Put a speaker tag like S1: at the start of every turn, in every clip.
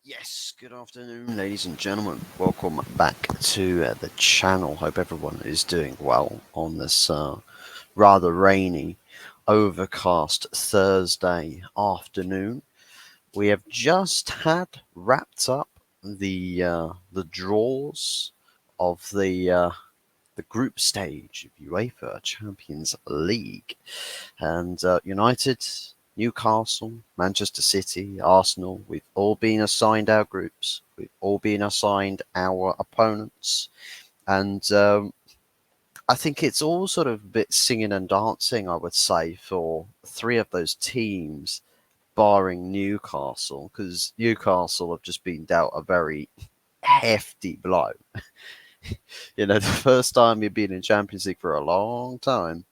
S1: Yes, good afternoon, ladies and gentlemen. Welcome back to the channel. Hope everyone is doing well on this rather rainy, overcast Thursday afternoon. We have just had wrapped up the draws of the group stage of UEFA Champions League, and United, Newcastle, Manchester City, Arsenal, we've all been assigned our groups. We've all been assigned our opponents. And I think it's all sort of a bit singing and dancing, I would say, for three of those teams, barring Newcastle, because Newcastle have just been dealt a very hefty blow. The first time you've been in Champions League for a long time,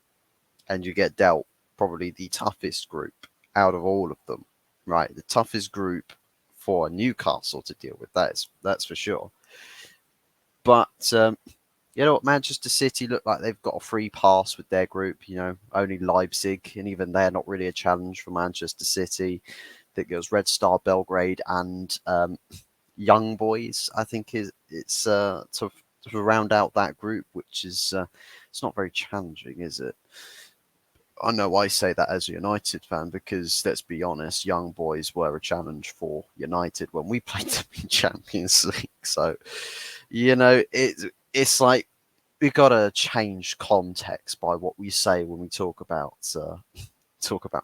S1: and you get dealt probably the toughest group out of all of them, right? The toughest group for Newcastle to deal with. That's for sure. But you know what? Manchester City look like they've got a free pass with their group. Only Leipzig, and even they're not really a challenge for Manchester City. I think it was Red Star Belgrade and Young Boys. I think it's to round out that group, which is it's not very challenging, is it? I know I say that as a United fan because let's be honest, Young Boys were a challenge for United when we played them in Champions League. So, it's like we've got to change context by what we say when we talk about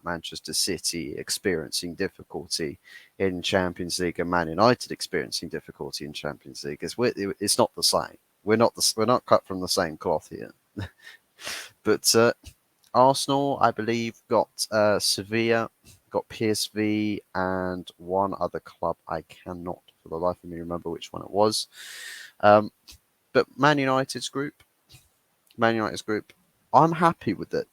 S1: Manchester City experiencing difficulty in Champions League and Man United experiencing difficulty in Champions League. It's not the same. We're not cut from the same cloth here. But Arsenal, I believe, got Sevilla, got PSV, and one other club. I cannot, for the life of me, remember which one it was. But Man United's group, I'm happy with it.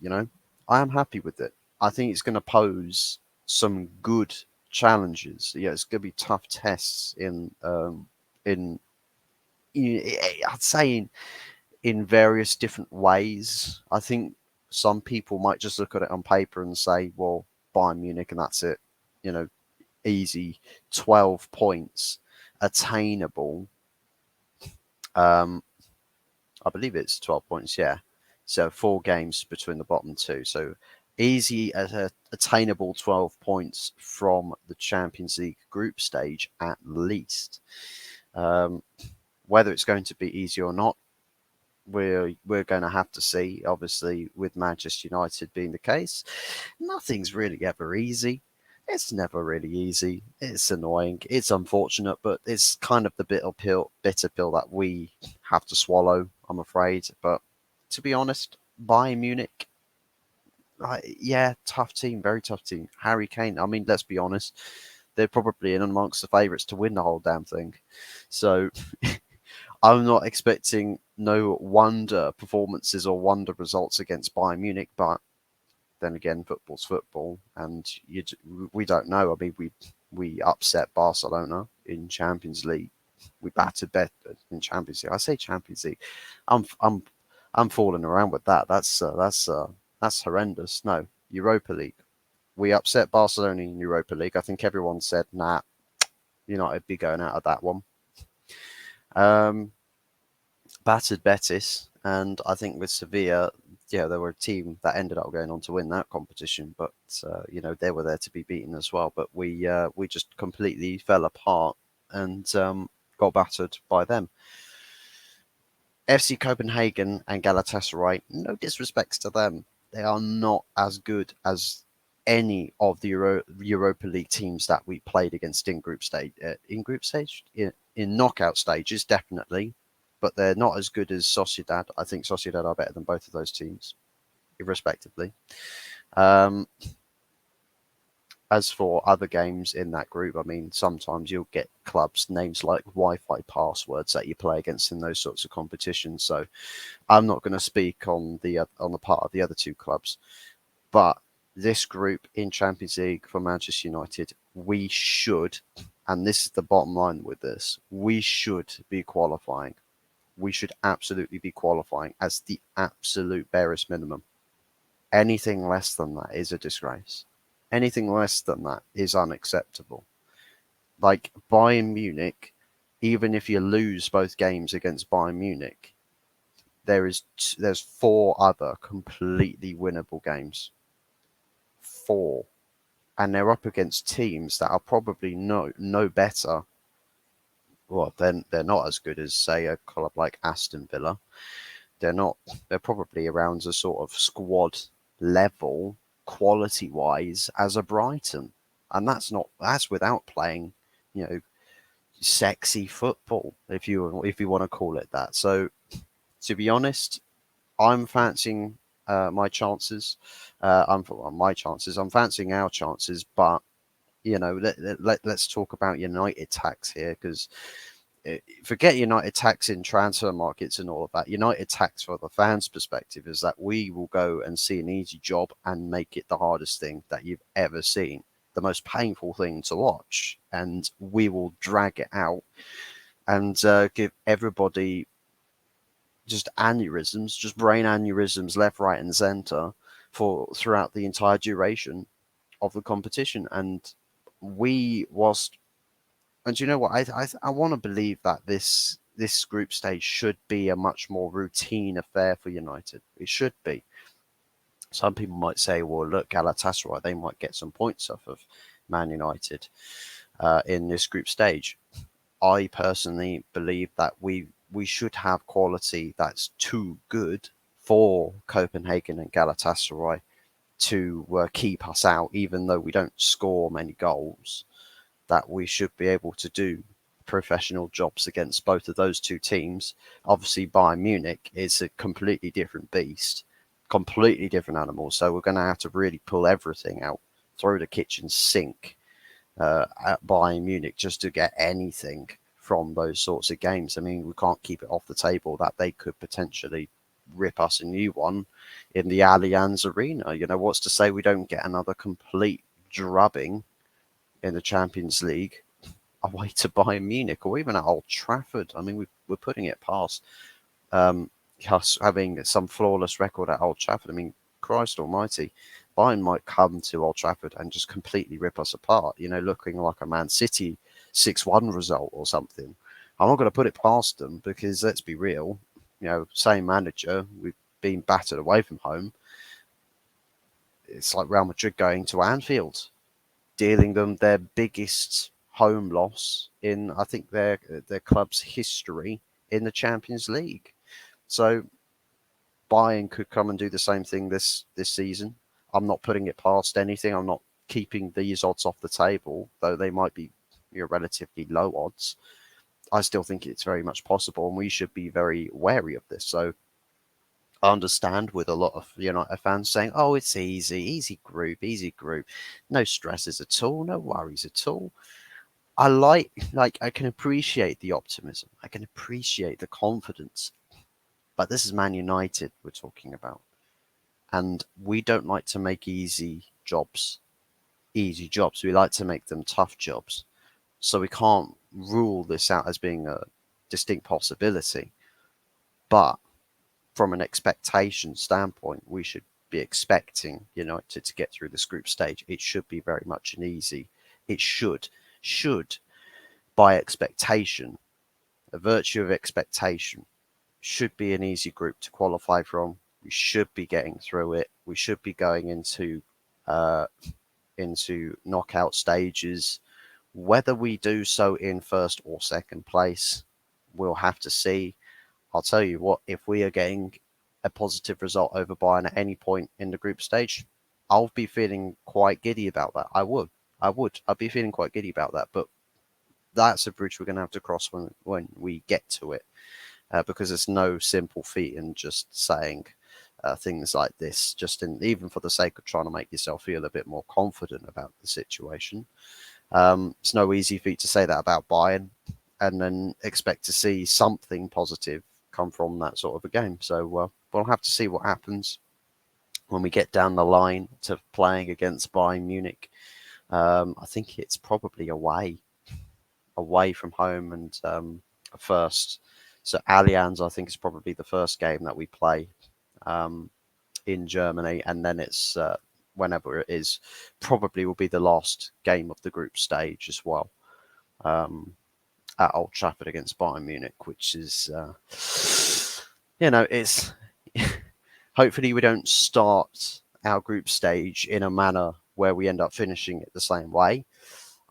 S1: I am happy with it. I think it's going to pose some good challenges. Yeah, it's going to be tough tests in I'd say in various different ways. I think some people might just look at it on paper and say, well, Bayern Munich and that's it. You know, Easy 12 points, attainable. I believe it's 12 points, yeah. So 4 games between the bottom two. So easy, attainable 12 points from the Champions League group stage at least. Um, whether it's going to be easy or not, we're going to have to see. Obviously, with Manchester United being the case, nothing's really ever easy. It's never really easy. It's annoying. It's unfortunate, but it's kind of the bitter pill that we have to swallow, I'm afraid. But to be honest, Bayern Munich, yeah, tough team, very tough team. Harry Kane, I mean, let's be honest, they're probably in amongst the favourites to win the whole damn thing. So I'm not expecting no wonder performances or wonder results against Bayern Munich, but then again, football's football, and we don't know. I mean, we upset Barcelona in Champions League. We battered in Champions League. I say Champions League. I'm I'm I'm falling around with that. That's horrendous. No, Europa League. We upset Barcelona in Europa League. I think everyone said, "Nah, United be going out of that one." Um, battered Betis, and I think with Sevilla, yeah, they were a team that ended up going on to win that competition, but they were there to be beaten as well. But we just completely fell apart and got battered by them. FC Copenhagen and Galatasaray, no disrespects to them, they are not as good as any of the Europa League teams that we played against in group stage. In knockout stages, definitely, but they're not as good as Sociedad. I think Sociedad are better than both of those teams, irrespectively. Um, as for other games in that group, I mean, sometimes you'll get clubs names like Wi-Fi passwords that you play against in those sorts of competitions. So I'm not going to speak on the part of the other two clubs, but this group in Champions League for Manchester United, we should, and this is the bottom line with this, we should be qualifying. We should absolutely be qualifying as the absolute barest minimum. Anything less than that is a disgrace. Anything less than that is unacceptable. Like Bayern Munich, even if you lose both games against Bayern Munich, there's four other completely winnable games. Four. And they're up against teams that are probably no better. Well, then they're not as good as, say, a club like Aston Villa. They're not. They're probably around a sort of squad level, quality wise, as a Brighton, and that's without playing, you know, sexy football, if you want to call it that. So, to be honest, I'm fancying my chances. My chances. I'm fancying our chances, but let's talk about United tax here, because forget United tax in transfer markets and all of that. United tax for the fans' perspective is that we will go and see an easy job and make it the hardest thing that you've ever seen, the most painful thing to watch, and we will drag it out and give everybody just aneurysms, just brain aneurysms, left, right, and centre for throughout the entire duration of the competition. And we whilst and you know what? I want to believe that this group stage should be a much more routine affair for United. It should be. Some people might say, well, look, Galatasaray, they might get some points off of Man United in this group stage. I personally believe that we should have quality that's too good for Copenhagen and Galatasaray to keep us out, even though we don't score many goals. That we should be able to do professional jobs against both of those two teams. Obviously, Bayern Munich is a completely different beast, completely different animal. So we're going to have to really pull everything out, throw the kitchen sink at Bayern Munich just to get anything from those sorts of games. I mean, we can't keep it off the table that they could potentially rip us a new one in the Allianz Arena. What's to say we don't get another complete drubbing in the Champions League away to Bayern Munich or even at Old Trafford? I mean, we're putting it past us having some flawless record at Old Trafford. I mean, Christ Almighty, Bayern might come to Old Trafford and just completely rip us apart. Looking like a Man City 6-1 result or something. I'm not going to put it past them because let's be real. Same manager, we've been battered away from home. It's like Real Madrid going to Anfield, dealing them their biggest home loss in, I think, their club's history in the Champions League. So Bayern could come and do the same thing this season. I'm not putting it past anything. I'm not keeping these odds off the table, though they might be relatively low odds. I still think it's very much possible, and we should be very wary of this. So I understand with a lot of United fans saying, "Oh, it's easy group, no stresses at all, no worries at all." I can appreciate the optimism, I can appreciate the confidence, but this is Man United we're talking about, and we don't like to make easy jobs. We like to make them tough jobs. So we can't rule this out as being a distinct possibility, but from an expectation standpoint, we should be expecting United to get through this group stage. It should be very much an easy. It should by expectation, a virtue of expectation, should be an easy group to qualify from. We should be getting through it. We should be going into knockout stages. Whether we do so in first or second place, we'll have to see. I'll tell you what, if we are getting a positive result over Bayern at any point in the group stage, I'll be feeling quite giddy about that. I would. I'd be feeling quite giddy about that. But that's a bridge we're going to have to cross when we get to it, because it's no simple feat in just saying things like this, even for the sake of trying to make yourself feel a bit more confident about the situation. It's no easy feat to say that about Bayern and then expect to see something positive come from that sort of a game. So we'll have to see what happens when we get down the line to playing against Bayern Munich. I think it's probably away from home and first. So Allianz, I think, is probably the first game that we play in Germany, and then it's whenever it is, probably will be the last game of the group stage as well. at Old Trafford against Bayern Munich, which is, it's hopefully we don't start our group stage in a manner where we end up finishing it the same way.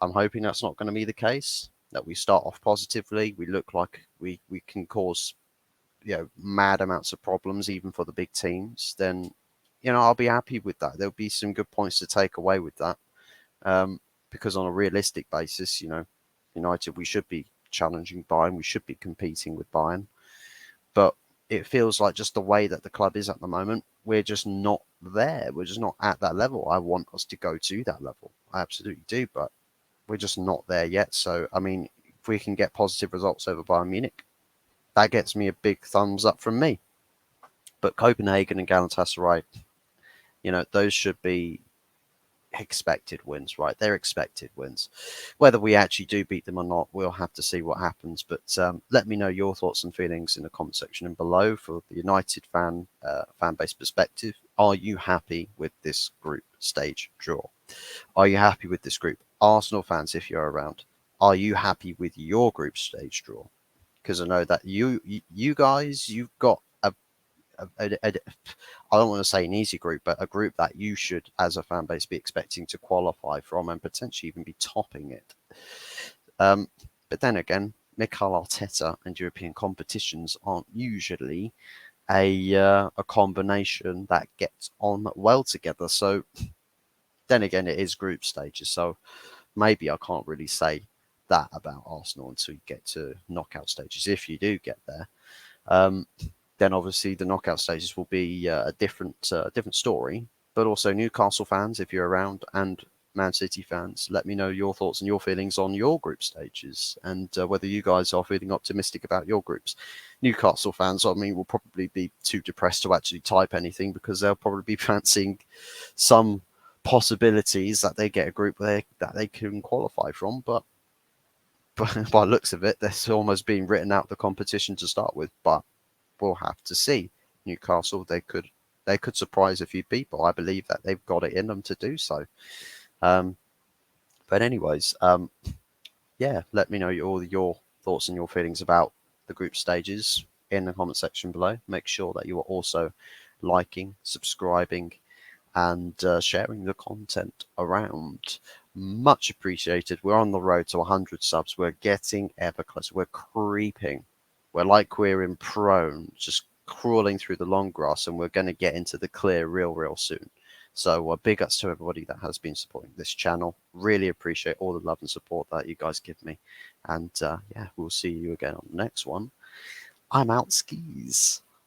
S1: I'm hoping that's not going to be the case, that we start off positively. We look like we can cause, mad amounts of problems even for the big teams. Then, I'll be happy with that. There'll be some good points to take away with that. Because on a realistic basis, United, we should be challenging Bayern. We should be competing with Bayern. But it feels like just the way that the club is at the moment, we're just not there. We're just not at that level. I want us to go to that level. I absolutely do, but we're just not there yet. So, I mean, if we can get positive results over Bayern Munich, that gets me a big thumbs up from me. But Copenhagen and Galatasaray, those should be expected wins, right? They're expected wins. Whether we actually do beat them or not, we'll have to see what happens. But let me know your thoughts and feelings in the comment section and below for the United fan base perspective. Are you happy with this group stage draw? Are you happy with this group? Arsenal fans, if you're around, are you happy with your group stage draw? Because I know that you guys, you've got I don't want to say an easy group, but a group that you should, as a fan base, be expecting to qualify from and potentially even be topping it. But then again, Mikel Arteta and European competitions aren't usually a combination that gets on well together. So then again, it is group stages. So maybe I can't really say that about Arsenal until you get to knockout stages, if you do get there. Then obviously the knockout stages will be a different story. But also Newcastle fans, if you're around, and Man City fans, let me know your thoughts and your feelings on your group stages and whether you guys are feeling optimistic about your groups. Newcastle fans, I mean, will probably be too depressed to actually type anything because they'll probably be fancying some possibilities that they get a group that they can qualify from. But by looks of it, they're almost being written out of the competition to start with. But we'll have to see. Newcastle, they could surprise a few people. I believe that they've got it in them to do so. But anyways, yeah, let me know all your thoughts and your feelings about the group stages in the comment section below. Make sure that you are also liking, subscribing, and sharing the content around. Much appreciated. We're on the road to 100 subs. We're getting ever closer. We're creeping. We're like we're in prone, just crawling through the long grass, and we're going to get into the clear real soon. So big ups to everybody that has been supporting this channel. Really appreciate all the love and support that you guys give me. And yeah, we'll see you again on the next one. I'm out skis.